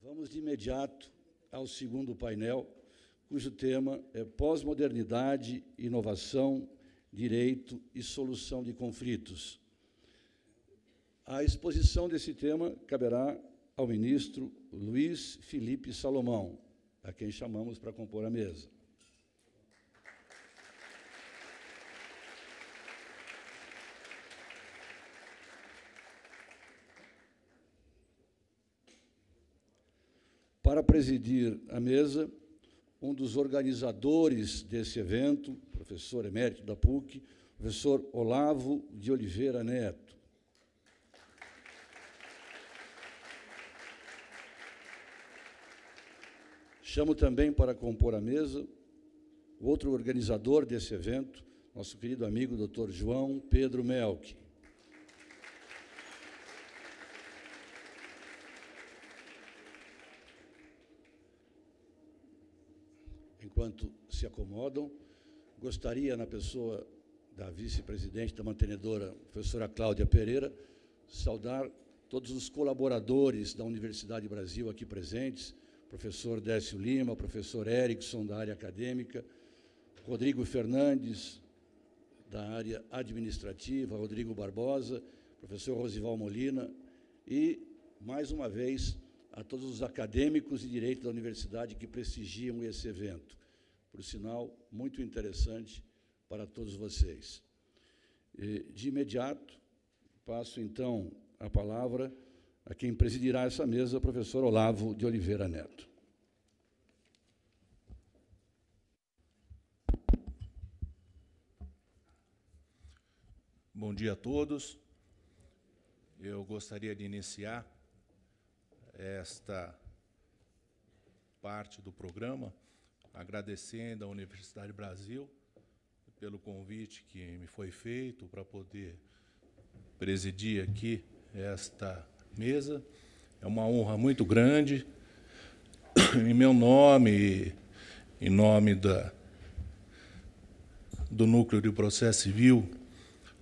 Vamos de imediato ao segundo painel, cujo tema é Pós-modernidade, inovação, direito e solução de conflitos. A exposição desse tema caberá ao ministro Luiz Felipe Salomão, a quem chamamos para compor a mesa. Para presidir a mesa, um dos organizadores desse evento, professor emérito da PUC, professor Olavo de Oliveira Neto. Chamo também para compor a mesa o outro organizador desse evento, nosso querido amigo Dr. João Pedro Melk. Enquanto se acomodam, gostaria, na pessoa da vice-presidente da mantenedora, professora Cláudia Pereira, saudar todos os colaboradores da Universidade Brasil aqui presentes, professor Décio Lima, professor Erickson, da área acadêmica, Rodrigo Fernandes, da área administrativa, Rodrigo Barbosa, professor Rosival Molina e, mais uma vez, a todos os acadêmicos de direito da universidade que prestigiam esse evento. Por sinal, muito interessante para todos vocês. De imediato, passo, então, a palavra a quem presidirá essa mesa, o professor Olavo de Oliveira Neto. Bom dia a todos. Eu gostaria de iniciar esta parte do programa agradecendo à Universidade Brasil pelo convite que me foi feito para poder presidir aqui esta mesa. É uma honra muito grande. Em meu nome e em nome do Núcleo de Processo Civil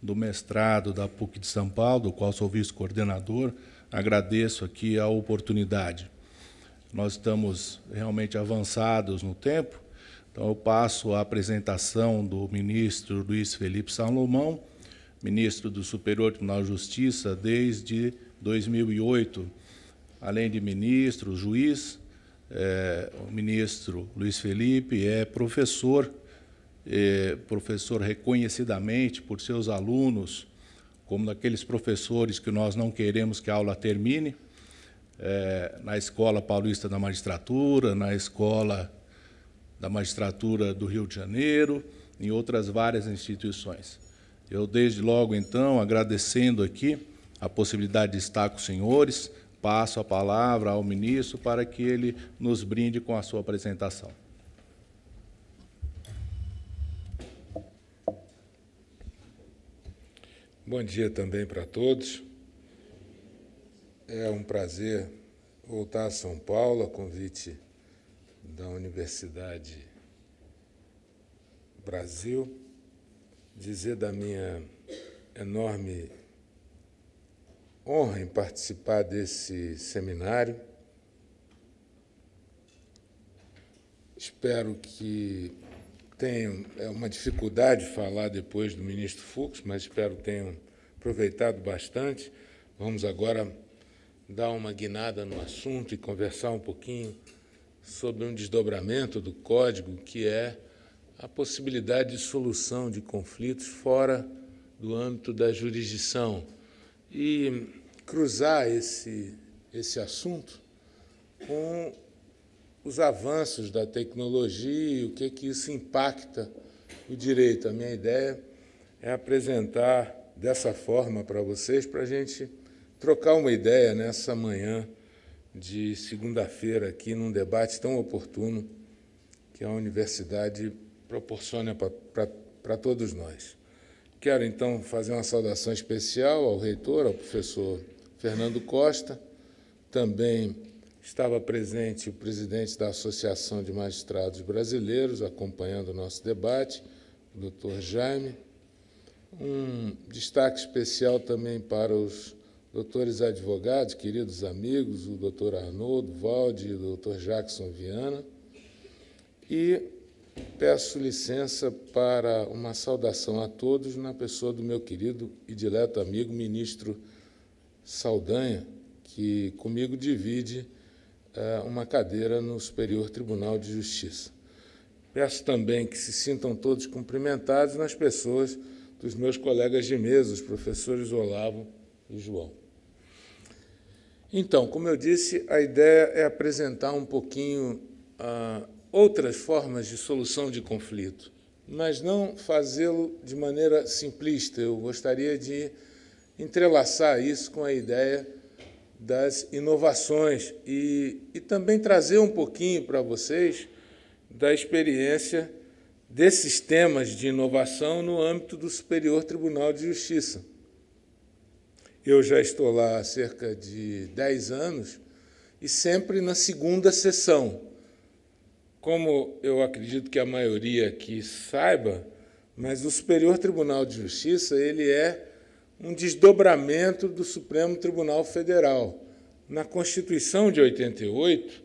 do mestrado da PUC de São Paulo, do qual sou vice-coordenador, agradeço aqui a oportunidade. Nós estamos realmente avançados no tempo, então eu passo a apresentação do ministro Luiz Felipe Salomão, ministro do Superior Tribunal de Justiça desde 2008, além de ministro, juiz, o ministro Luiz Felipe é professor reconhecidamente por seus alunos, como daqueles professores que nós não queremos que a aula termine, na Escola Paulista da Magistratura, na Escola da Magistratura do Rio de Janeiro, em outras várias instituições. Eu, desde logo, então, agradecendo aqui a possibilidade de estar com os senhores, passo a palavra ao ministro para que ele nos brinde com a sua apresentação. Bom dia também para todos. É um prazer voltar a São Paulo, a convite da Universidade Brasil, dizer da minha enorme honra em participar desse seminário. Espero que tenham uma dificuldade de falar depois do ministro Fux, mas espero que tenham aproveitado bastante. Vamos agora dar uma guinada no assunto e conversar um pouquinho sobre um desdobramento do Código, que é a possibilidade de solução de conflitos fora do âmbito da jurisdição, e cruzar esse assunto com os avanços da tecnologia e o que isso impacta o direito. A minha ideia é apresentar dessa forma para vocês, para a gente trocar uma ideia nessa manhã de segunda-feira, aqui num debate tão oportuno que a universidade proporciona para todos nós. Quero, então, fazer uma saudação especial ao reitor, ao professor Fernando Costa. Também estava presente o presidente da Associação de Magistrados Brasileiros, acompanhando o nosso debate, o doutor Jaime. Um destaque especial também para os doutores advogados, queridos amigos, o doutor Arnoldo Valde e o doutor Jackson Viana, e peço licença para uma saudação a todos na pessoa do meu querido e dileto amigo, ministro Saldanha, que comigo divide uma cadeira no Superior Tribunal de Justiça. Peço também que se sintam todos cumprimentados nas pessoas dos meus colegas de mesa, os professores Olavo e João. Então, como eu disse, a ideia é apresentar um pouquinho outras formas de solução de conflito, mas não fazê-lo de maneira simplista. Eu gostaria de entrelaçar isso com a ideia das inovações e também trazer um pouquinho para vocês da experiência desses temas de inovação no âmbito do Superior Tribunal de Justiça. Eu já estou lá há cerca de 10 anos e sempre na segunda sessão. Como eu acredito que a maioria aqui saiba, mas o Superior Tribunal de Justiça ele é um desdobramento do Supremo Tribunal Federal. Na Constituição de 88,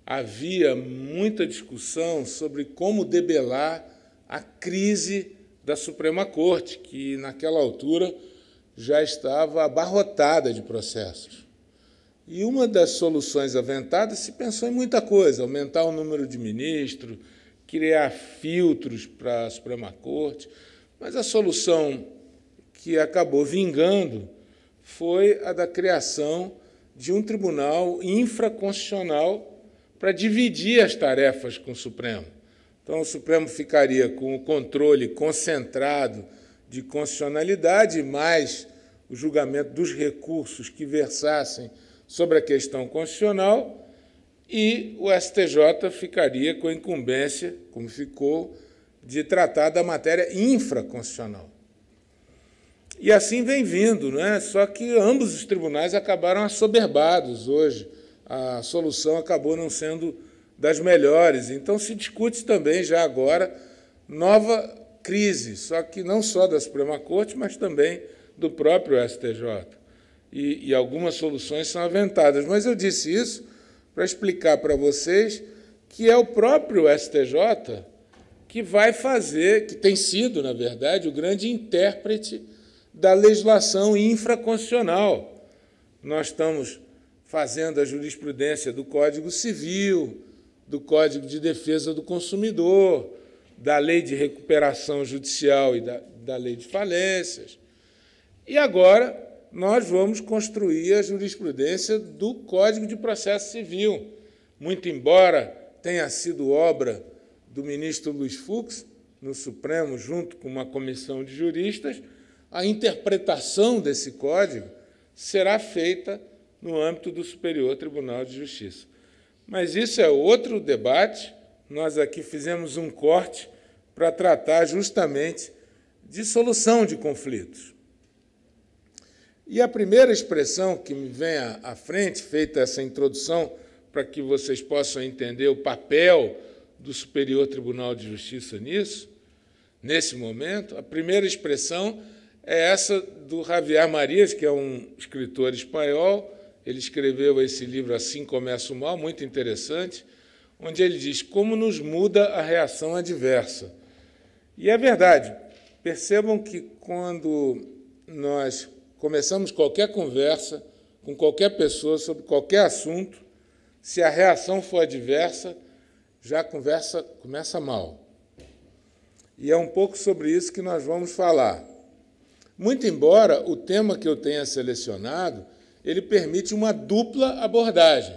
havia muita discussão sobre como debelar a crise da Suprema Corte, que, naquela altura, já estava abarrotada de processos. E uma das soluções aventadas se pensou em muita coisa, aumentar o número de ministros, criar filtros para a Suprema Corte, mas a solução que acabou vingando foi a da criação de um tribunal infraconstitucional para dividir as tarefas com o Supremo. Então, o Supremo ficaria com o controle concentrado de constitucionalidade, mais o julgamento dos recursos que versassem sobre a questão constitucional, e o STJ ficaria com a incumbência, como ficou, de tratar da matéria infraconstitucional. E assim vem vindo, não é? Só que ambos os tribunais acabaram assoberbados hoje. A solução acabou não sendo das melhores. Então, se discute também, já agora, nova crise, só que não só da Suprema Corte, mas também do próprio STJ. E algumas soluções são aventadas. Mas eu disse isso para explicar para vocês que é o próprio STJ que vai fazer, que tem sido, na verdade, o grande intérprete da legislação infraconstitucional. Nós estamos fazendo a jurisprudência do Código Civil, do Código de Defesa do Consumidor, da Lei de Recuperação Judicial e da Lei de Falências. E agora nós vamos construir a jurisprudência do Código de Processo Civil. Muito embora tenha sido obra do ministro Luiz Fux, no Supremo, junto com uma comissão de juristas, a interpretação desse código será feita no âmbito do Superior Tribunal de Justiça. Mas isso é outro debate. Nós aqui fizemos um corte para tratar justamente de solução de conflitos. E a primeira expressão que me vem à frente, feita essa introdução, para que vocês possam entender o papel do Superior Tribunal de Justiça nisso, nesse momento, a primeira expressão é essa do Javier Marias, que é um escritor espanhol. Ele escreveu esse livro Assim Começa o Mal, muito interessante, onde ele diz como nos muda a reação adversa. E é verdade. Percebam que, quando nós começamos qualquer conversa com qualquer pessoa sobre qualquer assunto, se a reação for adversa, já a conversa começa mal. E é um pouco sobre isso que nós vamos falar. Muito embora o tema que eu tenha selecionado, ele permite uma dupla abordagem.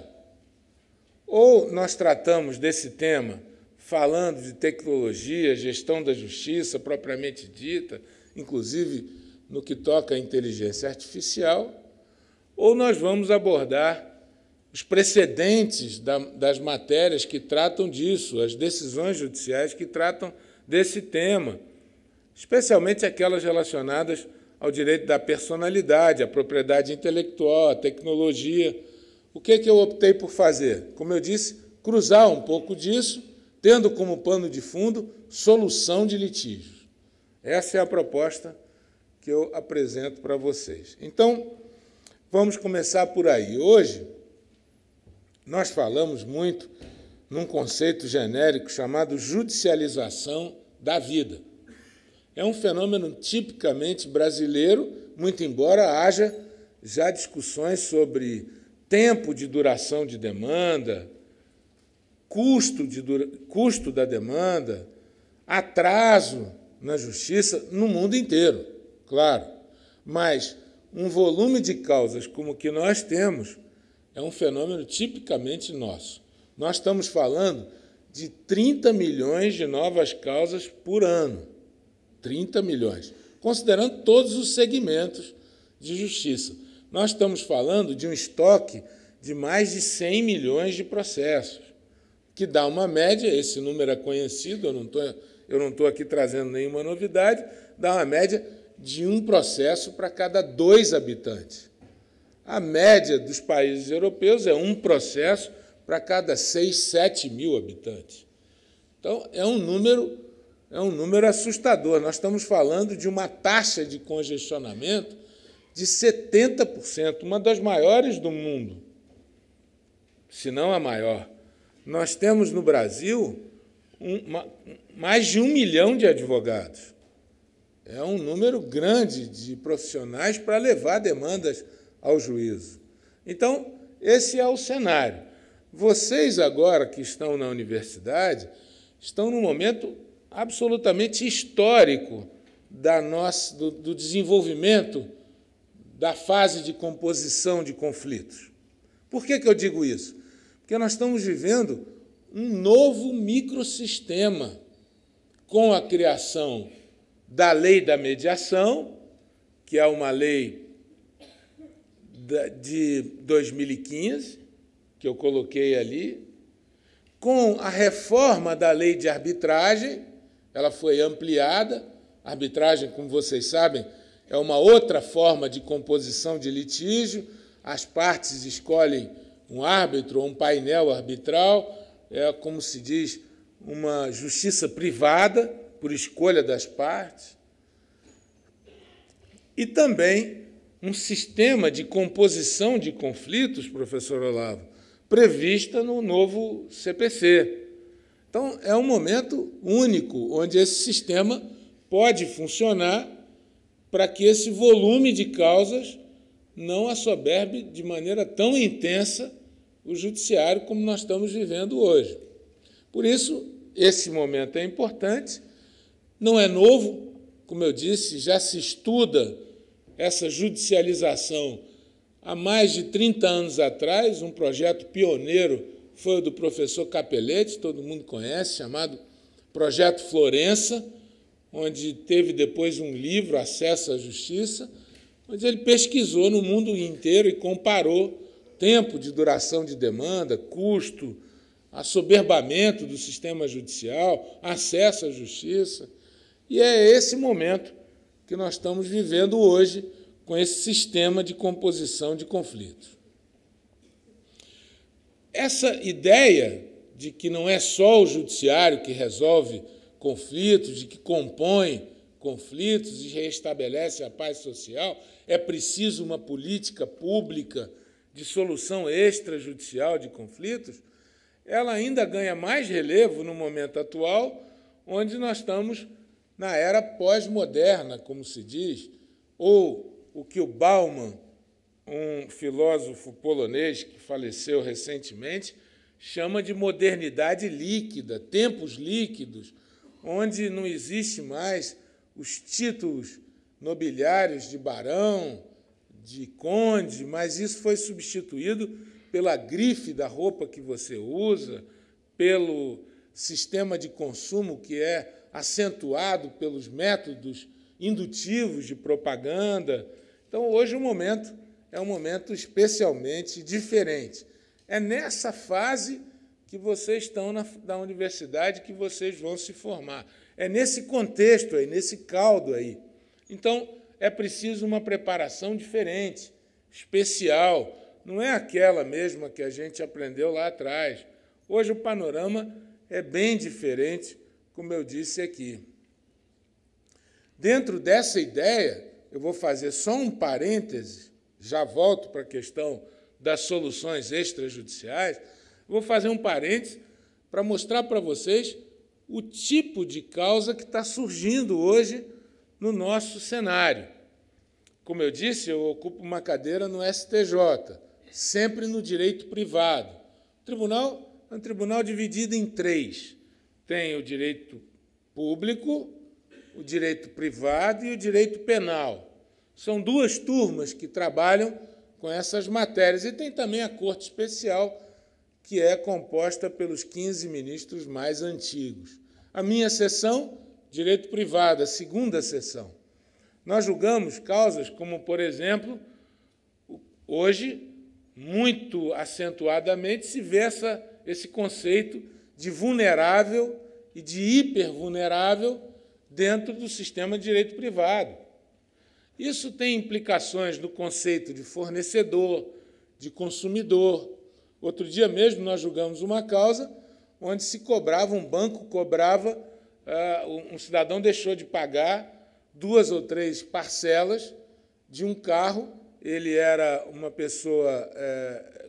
Ou nós tratamos desse tema falando de tecnologia, gestão da justiça propriamente dita, inclusive no que toca à inteligência artificial, ou nós vamos abordar os precedentes das matérias que tratam disso, as decisões judiciais que tratam desse tema, especialmente aquelas relacionadas ao direito da personalidade, à propriedade intelectual, à tecnologia. O que eu optei por fazer? Como eu disse, cruzar um pouco disso, tendo como pano de fundo solução de litígios. Essa é a proposta que eu apresento para vocês. Então, vamos começar por aí. Hoje, nós falamos muito num conceito genérico chamado judicialização da vida. É um fenômeno tipicamente brasileiro, muito embora haja já discussões sobre tempo de duração de demanda, custo da demanda, atraso na justiça no mundo inteiro, claro. Mas um volume de causas como o que nós temos é um fenômeno tipicamente nosso. Nós estamos falando de 30 milhões de novas causas por ano. 30 milhões, considerando todos os segmentos de justiça. Nós estamos falando de um estoque de mais de 100 milhões de processos, que dá uma média, esse número é conhecido, eu não estou aqui trazendo nenhuma novidade, dá uma média de um processo para cada 2 habitantes. A média dos países europeus é um processo para cada 6, 7 mil habitantes. Então, é um número assustador. Nós estamos falando de uma taxa de congestionamento de 70%, uma das maiores do mundo, se não a maior. Nós temos no Brasil mais de 1 milhão de advogados. É um número grande de profissionais para levar demandas ao juízo. Então, esse é o cenário. Vocês, agora que estão na universidade, estão num momento absolutamente histórico do desenvolvimento da fase de composição de conflitos. Por que eu digo isso? Porque nós estamos vivendo um novo microsistema com a criação da lei da mediação, que é uma lei de 2015, que eu coloquei ali, com a reforma da lei de arbitragem, ela foi ampliada. A arbitragem, como vocês sabem, é uma outra forma de composição de litígio. As partes escolhem um árbitro ou um painel arbitral, é, como se diz, uma justiça privada, por escolha das partes. E também um sistema de composição de conflitos, professor Olavo, prevista no novo CPC. Então, é um momento único onde esse sistema pode funcionar para que esse volume de causas não assoberbe de maneira tão intensa o judiciário como nós estamos vivendo hoje. Por isso, esse momento é importante, não é novo, como eu disse, já se estuda essa judicialização há mais de 30 anos atrás. Um projeto pioneiro foi o do professor Capelletti, todo mundo conhece, chamado Projeto Florença, onde teve depois um livro, Acesso à Justiça, onde ele pesquisou no mundo inteiro e comparou tempo de duração de demanda, custo, assoberbamento do sistema judicial, acesso à justiça. E é esse momento que nós estamos vivendo hoje com esse sistema de composição de conflitos. Essa ideia de que não é só o judiciário que resolve conflitos, de que compõe conflitos e restabelece a paz social, é preciso uma política pública de solução extrajudicial de conflitos, ela ainda ganha mais relevo no momento atual, onde nós estamos na era pós-moderna, como se diz, ou o que o Bauman, um filósofo polonês que faleceu recentemente, chama de modernidade líquida, tempos líquidos, onde não existe mais os títulos nobiliários de barão, de conde, mas isso foi substituído pela grife da roupa que você usa, pelo sistema de consumo que é acentuado pelos métodos indutivos de propaganda. Então, hoje, o momento é um momento especialmente diferente. É nessa fase que vocês estão na universidade que vocês vão se formar. É nesse contexto aí, nesse caldo aí. Então, é preciso uma preparação diferente, especial. Não é aquela mesma que a gente aprendeu lá atrás. Hoje o panorama é bem diferente, como eu disse aqui. Dentro dessa ideia, eu vou fazer só um parêntese, já volto para a questão das soluções extrajudiciais, vou fazer um parêntese para mostrar para vocês o tipo de causa que está surgindo hoje no nosso cenário. Como eu disse, eu ocupo uma cadeira no STJ, sempre no direito privado. O tribunal é um tribunal dividido em três. Tem o direito público, o direito privado e o direito penal. São duas turmas que trabalham com essas matérias. E tem também a Corte Especial, que é composta pelos 15 ministros mais antigos. A minha seção, direito privado, a segunda seção. Nós julgamos causas como, por exemplo, hoje, muito acentuadamente, se vê esse conceito de vulnerável e de hipervulnerável dentro do sistema de direito privado. Isso tem implicações no conceito de fornecedor, de consumidor. Outro dia mesmo nós julgamos uma causa onde se cobrava, um banco cobrava, um cidadão deixou de pagar 2 ou 3 parcelas de um carro, ele era uma pessoa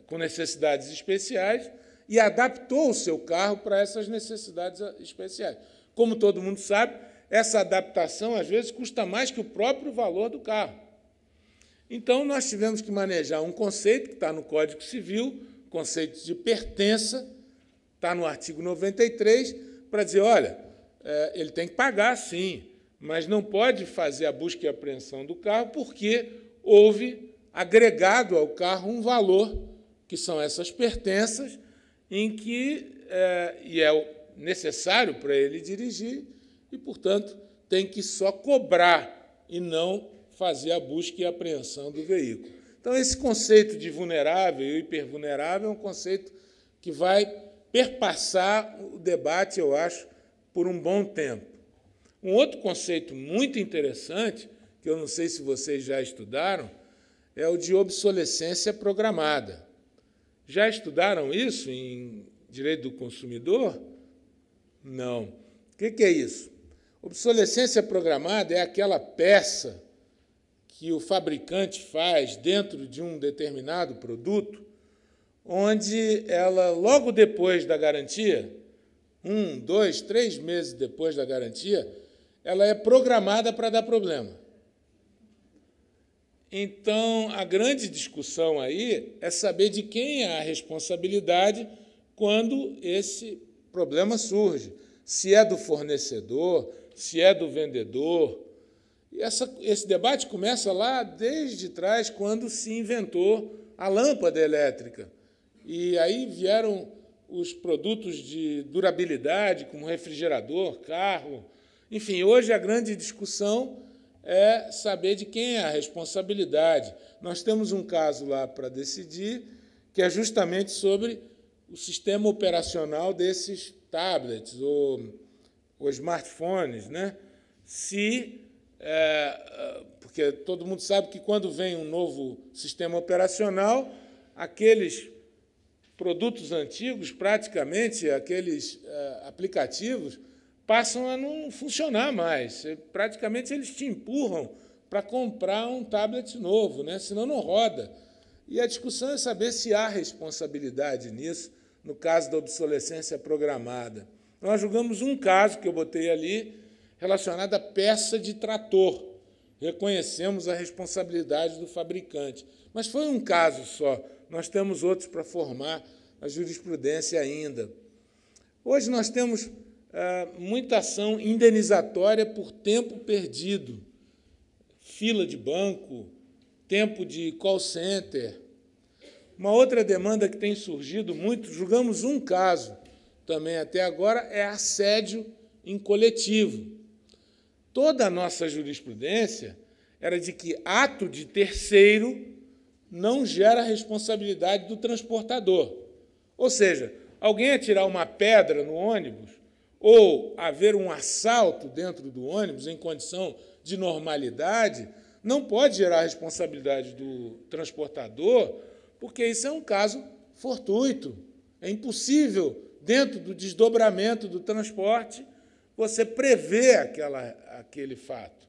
com necessidades especiais e adaptou o seu carro para essas necessidades especiais. Como todo mundo sabe, essa adaptação, às vezes, custa mais que o próprio valor do carro. Então, nós tivemos que manejar um conceito que está no Código Civil, conceito de pertença, está no artigo 93, para dizer, olha, ele tem que pagar, sim, mas não pode fazer a busca e apreensão do carro porque houve agregado ao carro um valor, que são essas pertenças, em que e é necessário para ele dirigir e, portanto, tem que só cobrar e não fazer a busca e apreensão do veículo. Então, esse conceito de vulnerável e hipervulnerável é um conceito que vai perpassar o debate, eu acho, por um bom tempo. Um outro conceito muito interessante, que eu não sei se vocês já estudaram, é o de obsolescência programada. Já estudaram isso em direito do consumidor? Não. O que é isso? Obsolescência programada é aquela peça que o fabricante faz dentro de um determinado produto, onde ela, logo depois da garantia, 1, 2, 3 meses depois da garantia, ela é programada para dar problema. Então, a grande discussão aí é saber de quem é a responsabilidade quando esse problema surge. Se é do fornecedor, se é do vendedor. E esse debate começa lá desde trás, quando se inventou a lâmpada elétrica. E aí vieram os produtos de durabilidade, como refrigerador, carro. Enfim, hoje a grande discussão é saber de quem é a responsabilidade. Nós temos um caso lá para decidir, que é justamente sobre o sistema operacional desses tablets ou smartphones, né? Porque todo mundo sabe que, quando vem um novo sistema operacional, aqueles produtos antigos, praticamente, aqueles aplicativos, passam a não funcionar mais. Praticamente, eles te empurram para comprar um tablet novo, né? Senão não roda. E a discussão é saber se há responsabilidade nisso, no caso da obsolescência programada. Nós julgamos um caso que eu botei ali, relacionado à peça de trator. Reconhecemos a responsabilidade do fabricante. Mas foi um caso só. Nós temos outros para formar a jurisprudência ainda. Hoje nós temos muita ação indenizatória por tempo perdido, fila de banco, tempo de call center. Uma outra demanda que tem surgido muito, julgamos um caso também até agora, é assédio em coletivo. Toda a nossa jurisprudência era de que ato de terceiro não gera responsabilidade do transportador. Ou seja, alguém atirar uma pedra no ônibus ou haver um assalto dentro do ônibus em condição de normalidade não pode gerar responsabilidade do transportador, porque isso é um caso fortuito. É impossível, dentro do desdobramento do transporte, você prever aquele fato.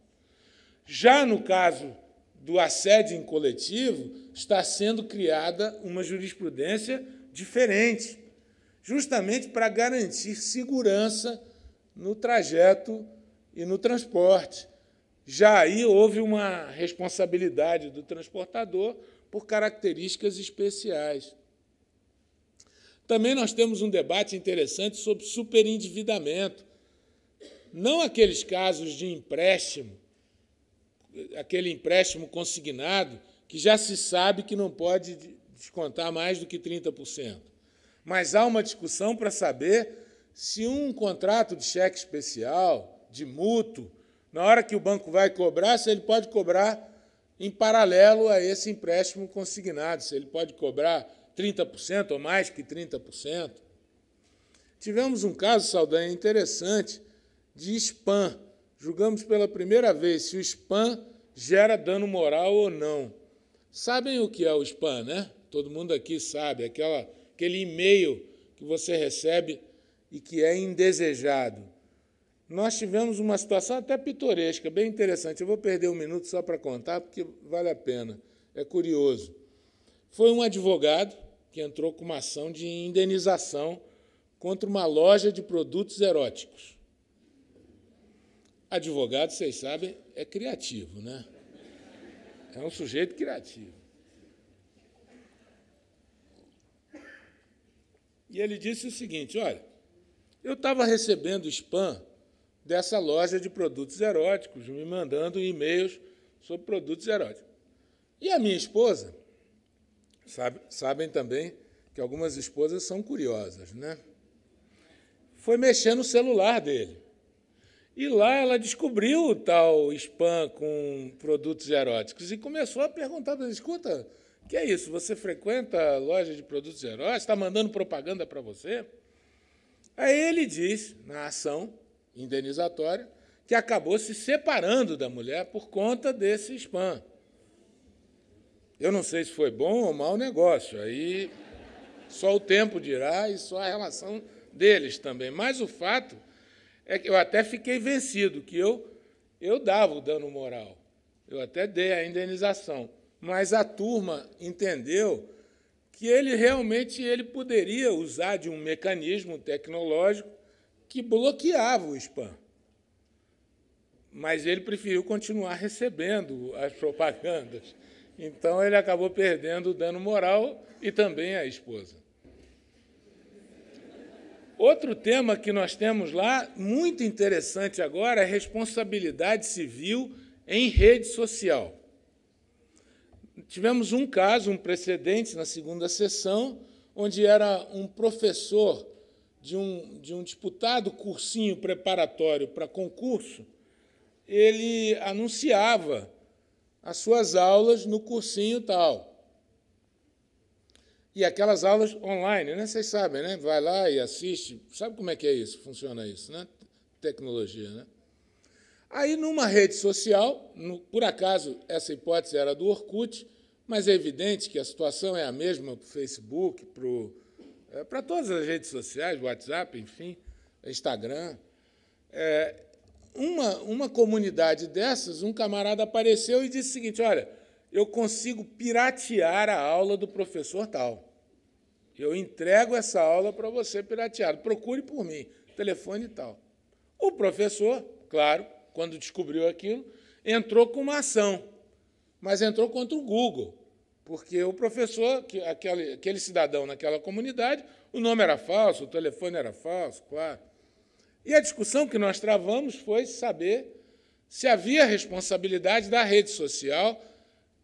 Já no caso do assédio em coletivo, está sendo criada uma jurisprudência diferente, justamente para garantir segurança no trajeto e no transporte. Já aí houve uma responsabilidade do transportador por características especiais. Também nós temos um debate interessante sobre superendividamento. Não aqueles casos de empréstimo, aquele empréstimo consignado, que já se sabe que não pode descontar mais do que 30%. Mas há uma discussão para saber se um contrato de cheque especial, de mútuo, na hora que o banco vai cobrar, se ele pode cobrar em paralelo a esse empréstimo consignado, se ele pode cobrar 30% ou mais que 30%. Tivemos um caso, Saldanha, interessante, de spam. Julgamos pela primeira vez se o spam gera dano moral ou não. Sabem o que é o spam, né? Todo mundo aqui sabe, aquele e-mail que você recebe e que é indesejado. Nós tivemos uma situação até pitoresca, bem interessante. Eu vou perder um minuto só para contar, porque vale a pena. É curioso. Foi um advogado que entrou com uma ação de indenização contra uma loja de produtos eróticos. Advogado, vocês sabem, é criativo, né? É um sujeito criativo. E ele disse o seguinte, olha, eu estava recebendo spam dessa loja de produtos eróticos, me mandando e-mails sobre produtos eróticos. E a minha esposa, sabem também que algumas esposas são curiosas, né? Foi mexer no celular dele. E lá ela descobriu o tal spam com produtos eróticos e começou a perguntar para ele, escuta, o que é isso? Você frequenta a loja de produtos eróticos? Está mandando propaganda para você? Aí ele diz, na ação indenizatória, que acabou se separando da mulher por conta desse spam. Eu não sei se foi bom ou mau negócio, aí só o tempo dirá e só a relação deles também. Mas o fato é que eu até fiquei vencido, que eu dava o dano moral, eu até dei a indenização, mas a turma entendeu que ele realmente poderia usar de um mecanismo tecnológico que bloqueava o spam. Mas ele preferiu continuar recebendo as propagandas. Então, ele acabou perdendo o dano moral e também a esposa. Outro tema que nós temos lá, muito interessante agora, é responsabilidade civil em rede social. Tivemos um caso, um precedente na segunda sessão, onde era um professor de um disputado cursinho preparatório para concurso, ele anunciava as suas aulas no cursinho tal. E aquelas aulas online, né? Vocês sabem, né? Vai lá e assiste. Sabe como é que é isso? Funciona isso, né? Tecnologia, né? Aí, numa rede social, por acaso, essa hipótese era do Orkut, mas é evidente que a situação é a mesma para o Facebook, para todas as redes sociais, WhatsApp, enfim, Instagram. Uma comunidade dessas, um camarada apareceu e disse o seguinte, olha, eu consigo piratear a aula do professor tal. Eu entrego essa aula para você piratear. Procure por mim, telefone e tal. O professor, claro, quando descobriu aquilo, entrou com uma ação, mas entrou contra o Google, porque o professor, aquele cidadão naquela comunidade, o nome era falso, o telefone era falso, claro. E a discussão que nós travamos foi saber se havia responsabilidade da rede social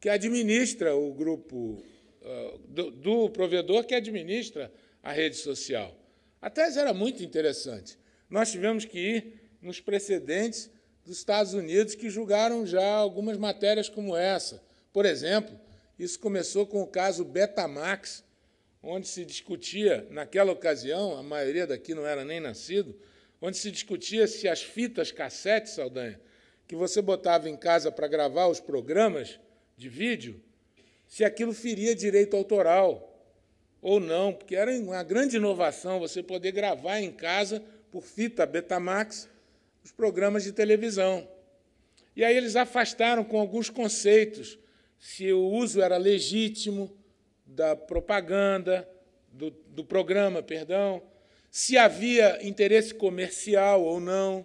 que administra o grupo, do provedor que administra a rede social. A tese era muito interessante. Nós tivemos que ir nos precedentes dos Estados Unidos, que julgaram já algumas matérias como essa. Por exemplo, isso começou com o caso Betamax, onde se discutia, naquela ocasião, a maioria daqui não era nem nascido, onde se discutia se as fitas cassete, Saldanha, que você botava em casa para gravar os programas de vídeo, se aquilo feria direito autoral ou não, porque era uma grande inovação você poder gravar em casa, por fita Betamax, os programas de televisão. E aí eles afastaram com alguns conceitos se o uso era legítimo da propaganda, do programa, perdão, se havia interesse comercial ou não.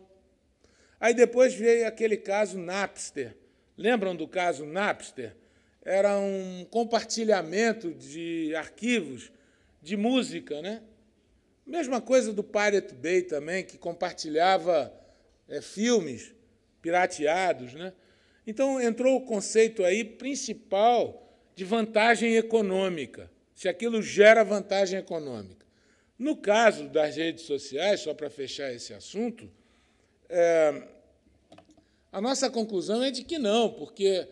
Aí depois veio aquele caso Napster. Lembram do caso Napster? Era um compartilhamento de arquivos de música, né? Mesma coisa do Pirate Bay também, que compartilhava filmes pirateados, né? Então, entrou o conceito aí principal de vantagem econômica, se aquilo gera vantagem econômica. No caso das redes sociais, só para fechar esse assunto, a nossa conclusão é de que não, porque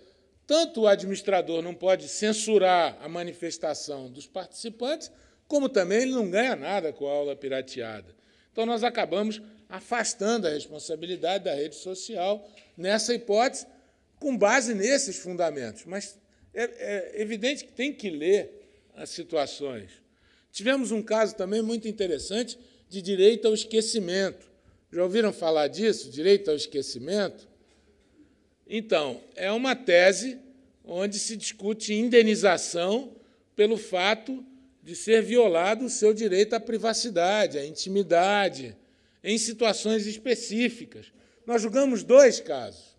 tanto o administrador não pode censurar a manifestação dos participantes, como também ele não ganha nada com a aula pirateada. Então, nós acabamos afastando a responsabilidade da rede social nessa hipótese, com base nesses fundamentos. Mas é evidente que tem que ler as situações. Tivemos um caso também muito interessante de direito ao esquecimento. Já ouviram falar disso, direito ao esquecimento? Então, é uma tese onde se discute indenização pelo fato de ser violado o seu direito à privacidade, à intimidade, em situações específicas. Nós julgamos 2 casos,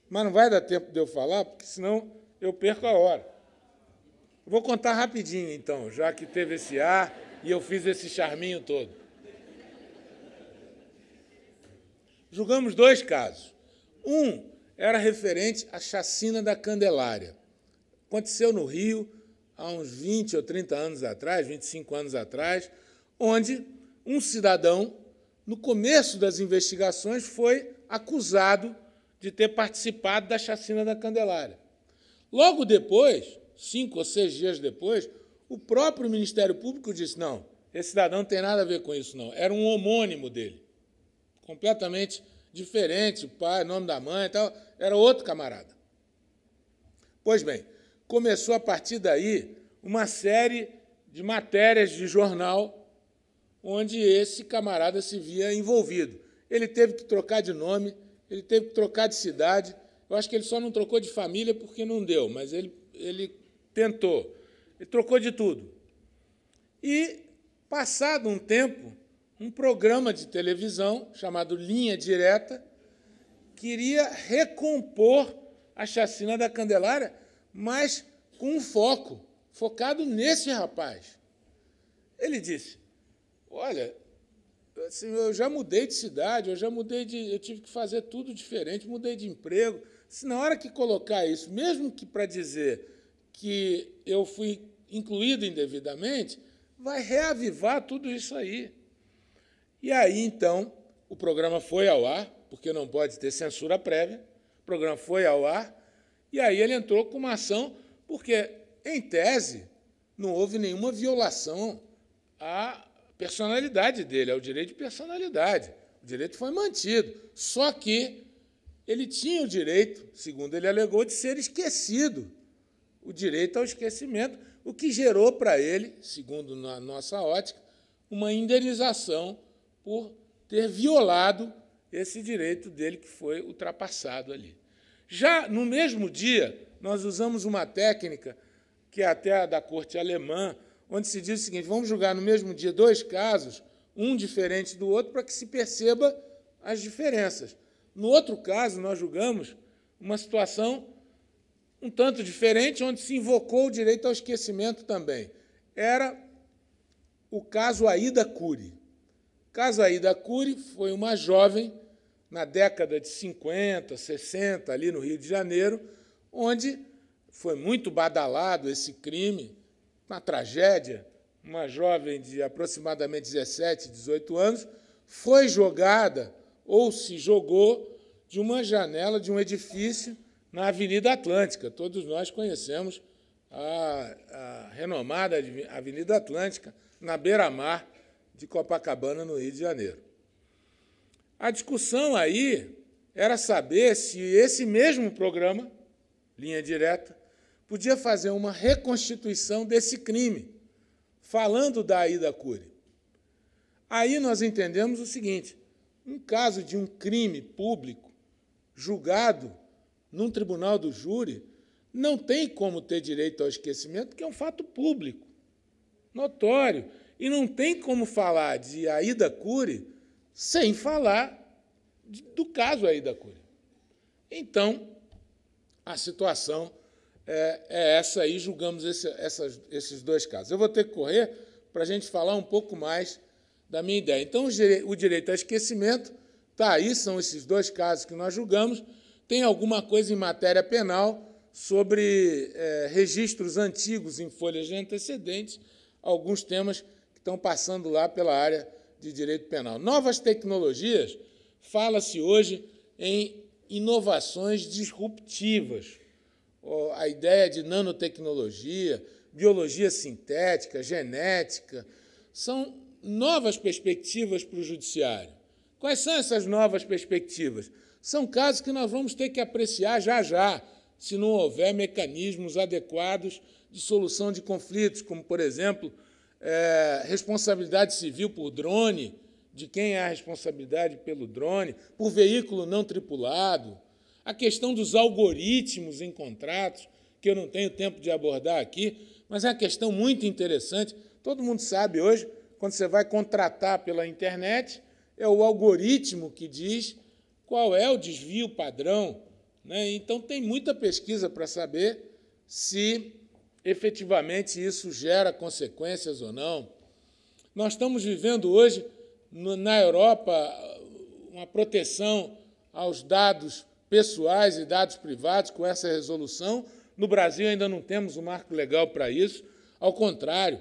mas não vai dar tempo de eu falar, porque senão eu perco a hora. Vou contar rapidinho, então, já que teve esse ar e eu fiz esse charminho todo. Julgamos 2 casos. Um era referente à chacina da Candelária. Aconteceu no Rio, há uns 20 ou 30 anos atrás, 25 anos atrás, onde um cidadão, no começo das investigações, foi acusado de ter participado da chacina da Candelária. Logo depois, 5 ou 6 dias depois, o próprio Ministério Público disse, não, esse cidadão não tem nada a ver com isso, não. Era um homônimo dele, completamente diferente, o pai, o nome da mãe e tal, era outro camarada. Pois bem, começou a partir daí uma série de matérias de jornal onde esse camarada se via envolvido. Ele teve que trocar de nome, ele teve que trocar de cidade. Eu acho que ele só não trocou de família porque não deu, mas ele tentou. Ele trocou de tudo. E, passado um tempo, um programa de televisão chamado Linha Direta queria recompor a chacina da Candelária, mas com um foco, focado nesse rapaz. Ele disse, olha, assim, eu já mudei de cidade, eu tive que fazer tudo diferente, mudei de emprego. Se na hora que colocar isso, mesmo que para dizer que eu fui incluído indevidamente, vai reavivar tudo isso aí. E aí, então, o programa foi ao ar, porque não pode ter censura prévia, o programa foi ao ar, e aí ele entrou com uma ação, porque, em tese, não houve nenhuma violação à personalidade dele, ao direito de personalidade. O direito foi mantido, só que ele tinha o direito, segundo ele alegou, de ser esquecido, o direito ao esquecimento, o que gerou para ele, segundo a nossa ótica, uma indenização por ter violado esse direito dele que foi ultrapassado ali. Já no mesmo dia, nós usamos uma técnica, que é até a da corte alemã, onde se diz o seguinte, vamos julgar no mesmo dia 2 casos, um diferente do outro, para que se perceba as diferenças. No outro caso, nós julgamos uma situação um tanto diferente, onde se invocou o direito ao esquecimento também. Era o caso Aida Cury. O caso Aida Cury foi uma jovem, na década de 50, 60, ali no Rio de Janeiro, onde foi muito badalado esse crime, uma tragédia. Uma jovem de aproximadamente 17, 18 anos foi jogada, ou se jogou, de uma janela de um edifício na Avenida Atlântica. Todos nós conhecemos a renomada Avenida Atlântica, na beira-mar de Copacabana, no Rio de Janeiro. A discussão aí era saber se esse mesmo programa, Linha Direta, podia fazer uma reconstituição desse crime, falando da Aida Cury. Aí nós entendemos o seguinte, um caso de um crime público julgado num tribunal do júri não tem como ter direito ao esquecimento, porque é um fato público, notório. E não tem como falar de Aida Cury sem falar do caso Aida Cury. Então, a situação é essa aí, julgamos esses dois casos. Eu vou ter que correr para a gente falar um pouco mais da minha ideia. Então, o direito ao esquecimento está aí, são esses dois casos que nós julgamos. Tem alguma coisa em matéria penal sobre registros antigos em folhas de antecedentes, alguns temas que estão passando lá pela área de direito penal. Novas tecnologias, fala-se hoje em inovações disruptivas. A ideia de nanotecnologia, biologia sintética, genética, são novas perspectivas para o judiciário. Quais são essas novas perspectivas? São casos que nós vamos ter que apreciar já, se não houver mecanismos adequados de solução de conflitos, como, por exemplo, responsabilidade civil por drone, de quem é a responsabilidade pelo drone, por veículo não tripulado, a questão dos algoritmos em contratos, que eu não tenho tempo de abordar aqui, mas é uma questão muito interessante. Todo mundo sabe hoje, quando você vai contratar pela internet, é o algoritmo que diz qual é o desvio padrão, né? Então, tem muita pesquisa para saber se efetivamente isso gera consequências ou não. Nós estamos vivendo hoje, na Europa, uma proteção aos dados pessoais e dados privados com essa resolução. No Brasil ainda não temos um marco legal para isso. Ao contrário,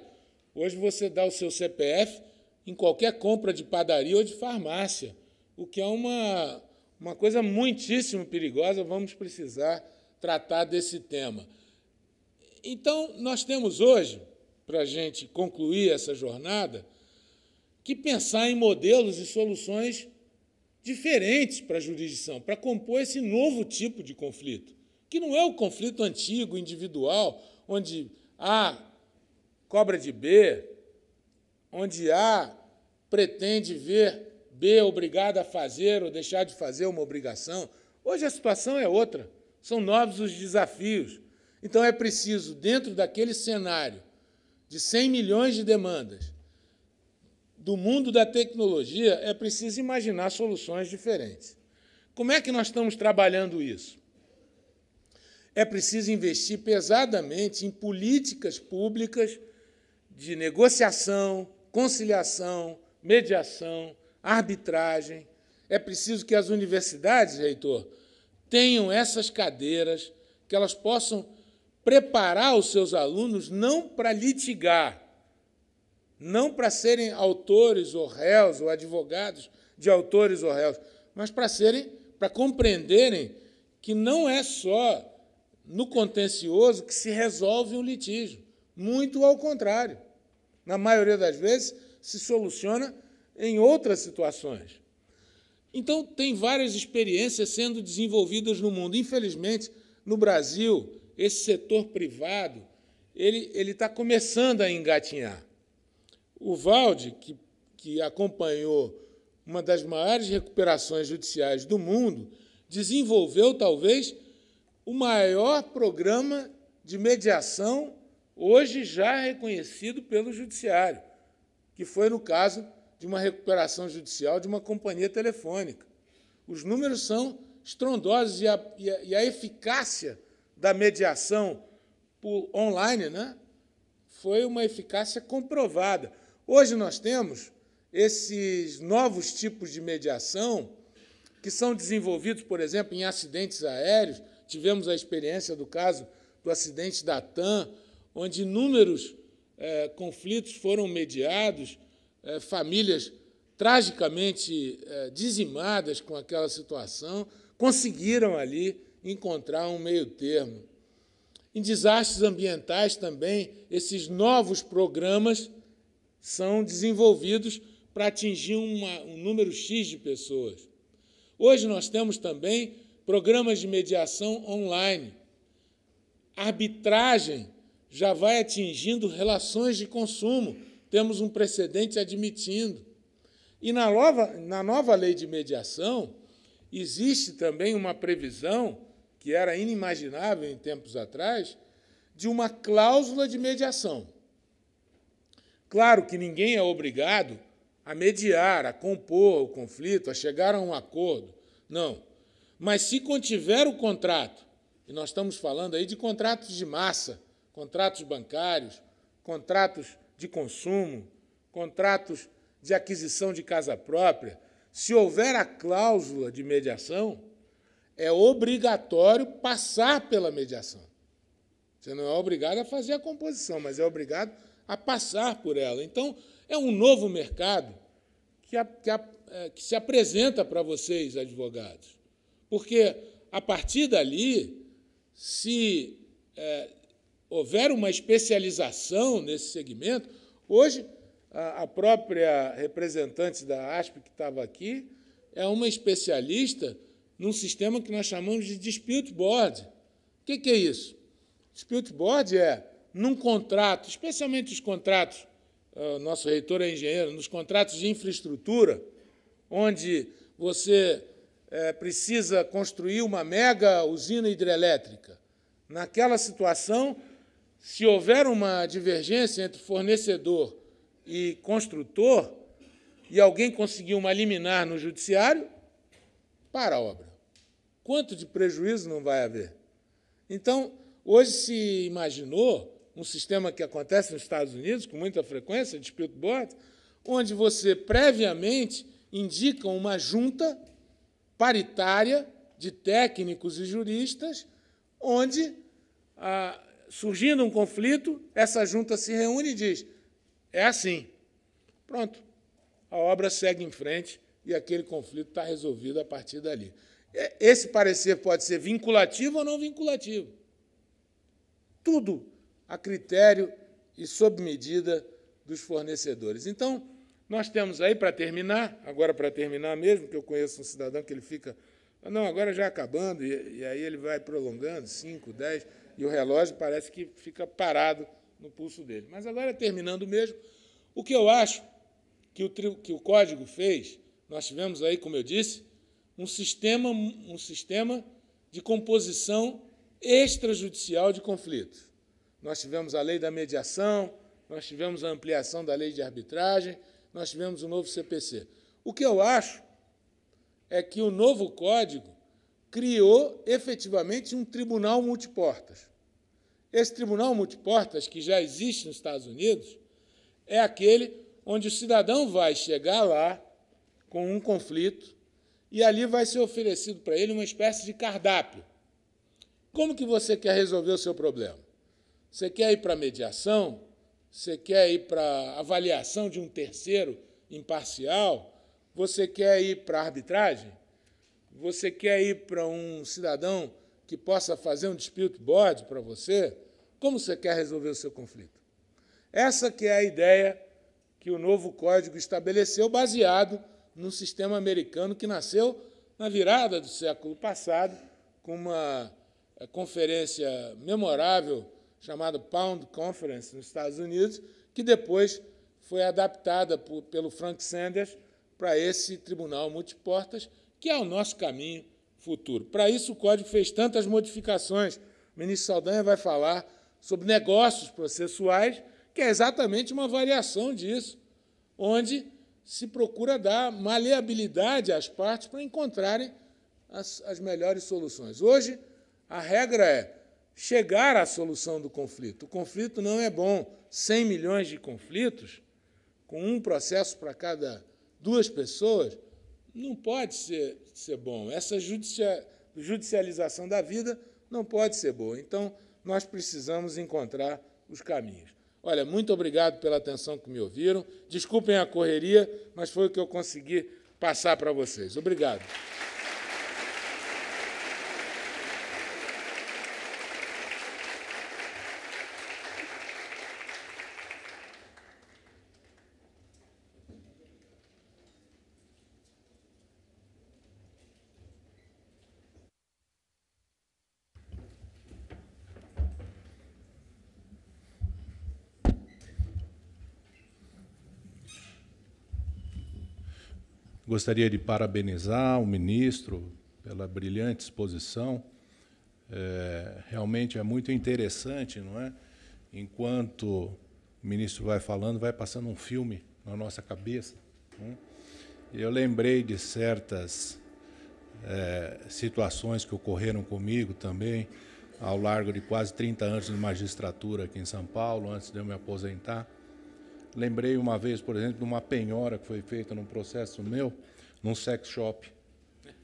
hoje você dá o seu CPF em qualquer compra de padaria ou de farmácia, o que é uma coisa muitíssimo perigosa. Vamos precisar tratar desse tema. Então, nós temos hoje, para a gente concluir essa jornada, que pensar em modelos e soluções diferentes para a jurisdição, para compor esse novo tipo de conflito, que não é o conflito antigo, individual, onde A cobra de B, onde A pretende ver B obrigado a fazer ou deixar de fazer uma obrigação. Hoje a situação é outra, são novos os desafios. Então, é preciso, dentro daquele cenário de 100 milhões de demandas do mundo da tecnologia, é preciso imaginar soluções diferentes. Como é que nós estamos trabalhando isso? É preciso investir pesadamente em políticas públicas de negociação, conciliação, mediação, arbitragem. É preciso que as universidades, reitor, tenham essas cadeiras, que elas possam preparar os seus alunos não para litigar, não para serem autores ou réus, ou advogados de autores ou réus, mas para compreenderem que não é só no contencioso que se resolve um litígio. Muito ao contrário. Na maioria das vezes, se soluciona em outras situações. Então, tem várias experiências sendo desenvolvidas no mundo. Infelizmente, no Brasil, esse setor privado ele está começando a engatinhar. O Valde, que acompanhou uma das maiores recuperações judiciais do mundo, desenvolveu, talvez, o maior programa de mediação hoje já reconhecido pelo Judiciário, que foi no caso de uma recuperação judicial de uma companhia telefônica. Os números são estrondosos e a eficácia da mediação por online, né, foi uma eficácia comprovada. Hoje nós temos esses novos tipos de mediação que são desenvolvidos, por exemplo, em acidentes aéreos. Tivemos a experiência do caso do acidente da TAM, onde inúmeros conflitos foram mediados, famílias tragicamente dizimadas com aquela situação, conseguiram ali encontrar um meio-termo. Em desastres ambientais também, esses novos programas são desenvolvidos para atingir um número X de pessoas. Hoje nós temos também programas de mediação online. A arbitragem já vai atingindo relações de consumo. Temos um precedente admitindo. E na nova lei de mediação, existe também uma previsão que era inimaginável em tempos atrás, de uma cláusula de mediação. Claro que ninguém é obrigado a mediar, a compor o conflito, a chegar a um acordo. Não. Mas se contiver o contrato, e nós estamos falando aí de contratos de massa, contratos bancários, contratos de consumo, contratos de aquisição de casa própria, se houver a cláusula de mediação, é obrigatório passar pela mediação. Você não é obrigado a fazer a composição, mas é obrigado a passar por ela. Então, é um novo mercado que se apresenta para vocês, advogados. Porque, a partir dali, se houver uma especialização nesse segmento, hoje, a própria representante da ASP que estava aqui é uma especialista num sistema que nós chamamos de dispute board. O que é isso? Dispute board é, num contrato, especialmente os contratos, nosso reitor é engenheiro, nos contratos de infraestrutura, onde você precisa construir uma mega usina hidrelétrica. Naquela situação, se houver uma divergência entre fornecedor e construtor, e alguém conseguir uma liminar no judiciário, para a obra. Quanto de prejuízo não vai haver? Então, hoje se imaginou um sistema que acontece nos Estados Unidos, com muita frequência, dispute board, onde você previamente indica uma junta paritária de técnicos e juristas, onde, surgindo um conflito, essa junta se reúne e diz: é assim. Pronto. A obra segue em frente e aquele conflito está resolvido a partir dali. Esse parecer pode ser vinculativo ou não vinculativo. Tudo a critério e sob medida dos fornecedores. Então, nós temos aí, para terminar, agora para terminar mesmo, que eu conheço um cidadão que ele fica, não, agora já acabando, e aí ele vai prolongando, 5, 10, e o relógio parece que fica parado no pulso dele. Mas agora, terminando mesmo, o que eu acho que o Código fez, nós tivemos aí, como eu disse, um sistema de composição extrajudicial de conflitos. Nós tivemos a lei da mediação, nós tivemos a ampliação da lei de arbitragem, nós tivemos o novo CPC. O que eu acho é que o novo Código criou, efetivamente, um tribunal multiportas. Esse tribunal multiportas, que já existe nos Estados Unidos, é aquele onde o cidadão vai chegar lá com um conflito e ali vai ser oferecido para ele uma espécie de cardápio. Como que você quer resolver o seu problema? Você quer ir para a mediação? Você quer ir para a avaliação de um terceiro imparcial? Você quer ir para a arbitragem? Você quer ir para um cidadão que possa fazer um dispute board para você? Como você quer resolver o seu conflito? Essa que é a ideia que o novo Código estabeleceu, baseado num sistema americano que nasceu na virada do século passado, com uma conferência memorável chamada Pound Conference, nos Estados Unidos, que depois foi adaptada pelo Frank Sanders para esse tribunal multiportas, que é o nosso caminho futuro. Para isso, o Código fez tantas modificações. O ministro Saldanha vai falar sobre negócios processuais, que é exatamente uma variação disso, onde se procura dar maleabilidade às partes para encontrarem as melhores soluções. Hoje, a regra é chegar à solução do conflito. O conflito não é bom. 100 milhões de conflitos, com um processo para cada 2 pessoas, não pode ser bom. Essa judicialização da vida não pode ser boa. Então, nós precisamos encontrar os caminhos. Olha, muito obrigado pela atenção que me ouviram. Desculpem a correria, mas foi o que eu consegui passar para vocês. Obrigado. Gostaria de parabenizar o ministro pela brilhante exposição. realmente é muito interessante, não é? Enquanto o ministro vai falando, vai passando um filme na nossa cabeça, não é? E eu lembrei de certas situações que ocorreram comigo também, ao largo de quase 30 anos de magistratura aqui em São Paulo, antes de eu me aposentar. Lembrei uma vez, por exemplo, de uma penhora que foi feita num processo meu, num sex shop,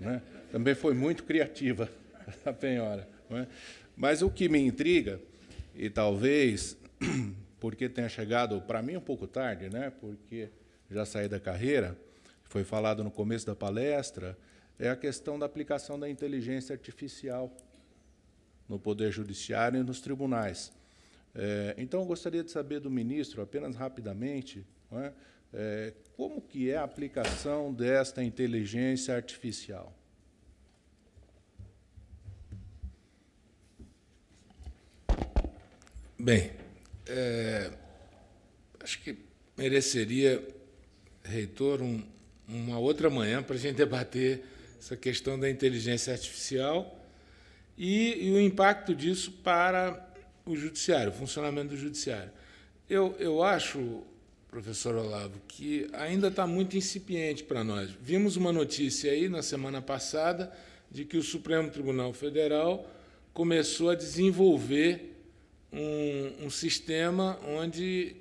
né? Também foi muito criativa a penhora, não é? Mas o que me intriga, e talvez porque tenha chegado para mim um pouco tarde, né? Porque já saí da carreira, foi falado no começo da palestra, é a questão da aplicação da inteligência artificial no Poder Judiciário e nos tribunais. Então, eu gostaria de saber do ministro, apenas rapidamente, não é? Como que é a aplicação desta inteligência artificial? Bem, acho que mereceria, reitor, uma outra manhã para a gente debater essa questão da inteligência artificial e o impacto disso para o judiciário, o funcionamento do judiciário. Eu acho, professor Olavo, que ainda está muito incipiente para nós. Vimos uma notícia aí na semana passada de que o Supremo Tribunal Federal começou a desenvolver um sistema onde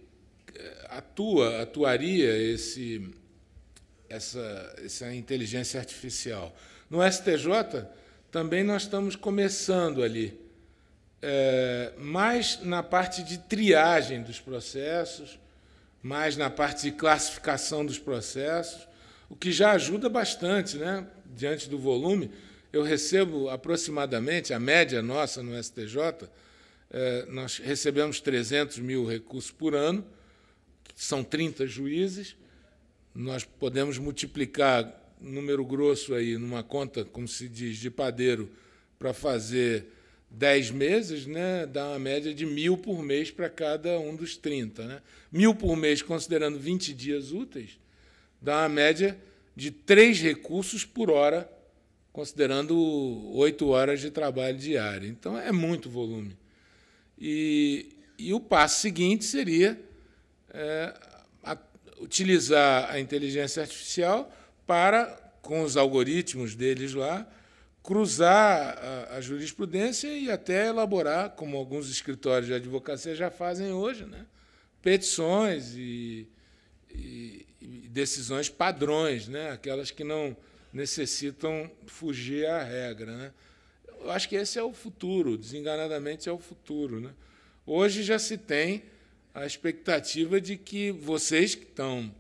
atuaria essa inteligência artificial. No STJ, também nós estamos começando ali, mais na parte de triagem dos processos, mais na parte de classificação dos processos, o que já ajuda bastante, né? Diante do volume. Eu recebo aproximadamente, a média nossa no STJ, nós recebemos 300 mil recursos por ano, são 30 juízes, nós podemos multiplicar número grosso aí numa conta, como se diz, de padeiro, para fazer 10 meses, né, dá uma média de 1.000 por mês para cada um dos 30. Né? 1.000 por mês, considerando 20 dias úteis, dá uma média de 3 recursos por hora, considerando 8 horas de trabalho diário. Então, é muito volume. E o passo seguinte seria utilizar a inteligência artificial para, com os algoritmos deles lá, cruzar a jurisprudência e até elaborar, como alguns escritórios de advocacia já fazem hoje, né, petições e decisões padrões, né, aquelas que não necessitam fugir à regra. Né. Eu acho que esse é o futuro, desenganadamente é o futuro. Né. Hoje já se tem a expectativa de que vocês que estão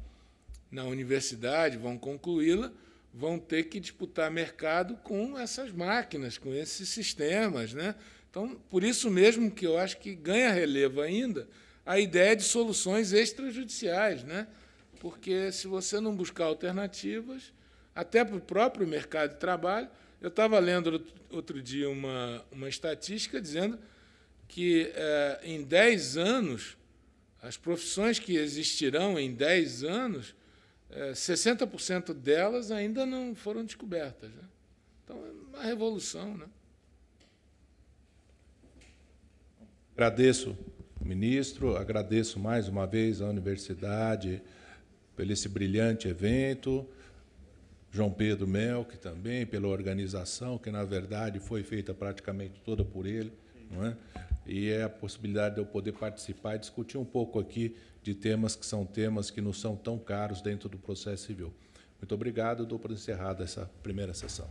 na universidade, vão concluí-la, vão ter que disputar mercado com essas máquinas, com esses sistemas. Né? Então, por isso mesmo que eu acho que ganha relevo ainda a ideia de soluções extrajudiciais, né? Porque, se você não buscar alternativas, até para o próprio mercado de trabalho, eu estava lendo outro dia uma estatística dizendo que, em 10 anos, as profissões que existirão em 10 anos, 60% delas ainda não foram descobertas. Né? Então, é uma revolução. Né? Agradeço, ministro, agradeço mais uma vez à universidade por esse brilhante evento, João Pedro Melk também, pela organização, que, na verdade, foi feita praticamente toda por ele, não é? E é a possibilidade de eu poder participar e discutir um pouco aqui de temas que são temas que não são tão caros dentro do processo civil. Muito obrigado, dou por encerrada essa primeira sessão.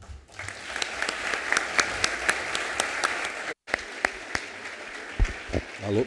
Alô?